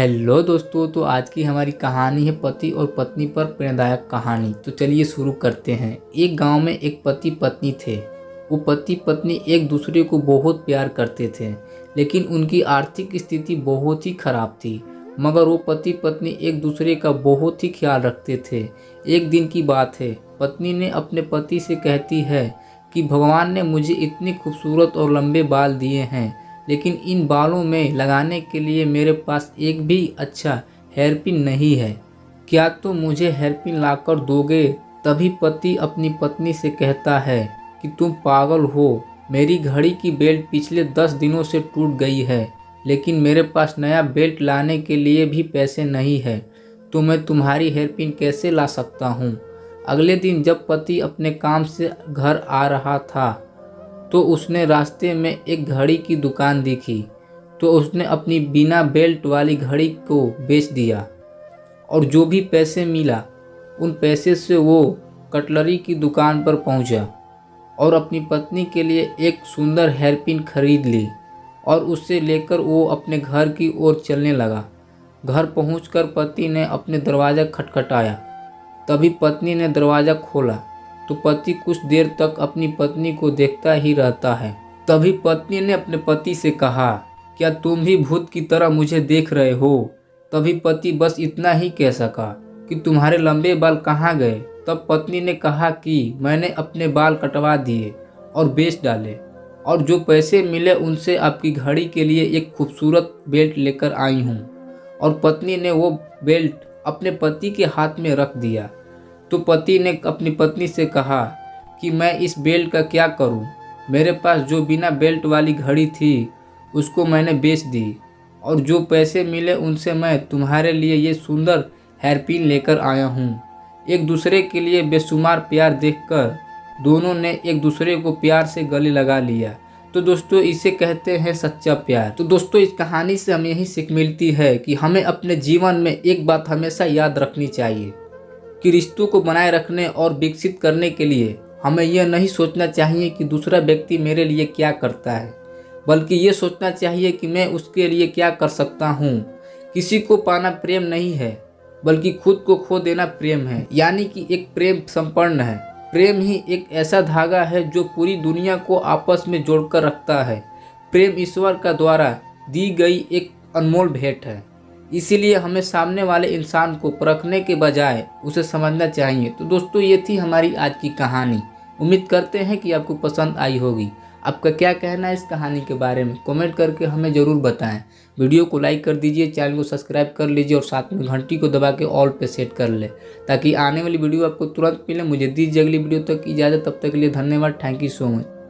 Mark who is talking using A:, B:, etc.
A: Hello दोस्तों, तो आज की हमारी कहानी है पति और पत्नी पर प्रेरणादायक कहानी। तो चलिए शुरू करते हैं। एक गांव में एक पति पत्नी थे। वो पति पत्नी एक दूसरे को बहुत प्यार करते थे, लेकिन उनकी आर्थिक स्थिति बहुत ही खराब थी। मगर वो पति पत्नी एक दूसरे का बहुत ही ख्याल रखते थे। एक दिन की बात है, पत्नी ने अपने पति से कहती है कि भगवान ने मुझे इतने खूबसूरत और लंबे बाल दिए हैं, लेकिन इन बालों में लगाने के लिए मेरे पास एक भी अच्छा हेयरपिन नहीं है। क्या तुम मुझे हेयरपिन लाकर दोगे? तभी पति अपनी पत्नी से कहता है कि तुम पागल हो, मेरी घड़ी की बेल्ट पिछले 10 दिनों से टूट गई है, लेकिन मेरे पास नया बेल्ट लाने के लिए भी पैसे नहीं है, तो मैं तुम्हारी हेयरपिन कैसे ला सकता हूँ। अगले दिन जब पति अपने काम से घर आ रहा था तो उसने रास्ते में एक घड़ी की दुकान देखी, तो उसने अपनी बिना बेल्ट वाली घड़ी को बेच दिया और जो भी पैसे मिला उन पैसे से वो कटलरी की दुकान पर पहुंचा और अपनी पत्नी के लिए एक सुंदर हेयरपिन खरीद ली और उससे लेकर वो अपने घर की ओर चलने लगा। घर पहुंचकर पति ने अपने दरवाज़ा खटखटाया। तभी पत्नी ने दरवाज़ा खोला तो पति कुछ देर तक अपनी पत्नी को देखता ही रहता है। तभी पत्नी ने अपने पति से कहा, क्या तुम भी भूत की तरह मुझे देख रहे हो? तभी पति बस इतना ही कह सका कि तुम्हारे लंबे बाल कहाँ गए? तब पत्नी ने कहा कि मैंने अपने बाल कटवा दिए और बेच डाले, और जो पैसे मिले उनसे आपकी घड़ी के लिए एक खूबसूरत बेल्ट लेकर आई हूँ। और पत्नी ने वो बेल्ट अपने पति के हाथ में रख दिया। तो पति ने अपनी पत्नी से कहा कि मैं इस बेल्ट का क्या करूं? मेरे पास जो बिना बेल्ट वाली घड़ी थी उसको मैंने बेच दी, और जो पैसे मिले उनसे मैं तुम्हारे लिए ये सुंदर हेयरपिन लेकर आया हूं। एक दूसरे के लिए बेशुमार प्यार देखकर दोनों ने एक दूसरे को प्यार से गले लगा लिया। तो दोस्तों, इसे कहते हैं सच्चा प्यार। तो दोस्तों, इस कहानी से हमें यही सीख मिलती है कि हमें अपने जीवन में एक बात हमेशा याद रखनी चाहिए कि रिश्तों को बनाए रखने और विकसित करने के लिए हमें यह नहीं सोचना चाहिए कि दूसरा व्यक्ति मेरे लिए क्या करता है, बल्कि ये सोचना चाहिए कि मैं उसके लिए क्या कर सकता हूँ। किसी को पाना प्रेम नहीं है, बल्कि खुद को खो देना प्रेम है। यानी कि एक प्रेम संपन्न है। प्रेम ही एक ऐसा धागा है जो पूरी दुनिया को आपस में जोड़कर रखता है। प्रेम ईश्वर का द्वारा दी गई एक अनमोल भेंट है। इसीलिए हमें सामने वाले इंसान को परखने के बजाय उसे समझना चाहिए। तो दोस्तों, ये थी हमारी आज की कहानी। उम्मीद करते हैं कि आपको पसंद आई होगी। आपका क्या कहना है इस कहानी के बारे में कमेंट करके हमें ज़रूर बताएं। वीडियो को लाइक कर दीजिए, चैनल को सब्सक्राइब कर लीजिए और साथ में घंटी को दबा के ऑल पे सेट कर ले, ताकि आने वाली वीडियो आपको तुरंत मिले। मुझे दीजिए अगली वीडियो तक इजाज़त। तब तक के लिए धन्यवाद। Thank you so much.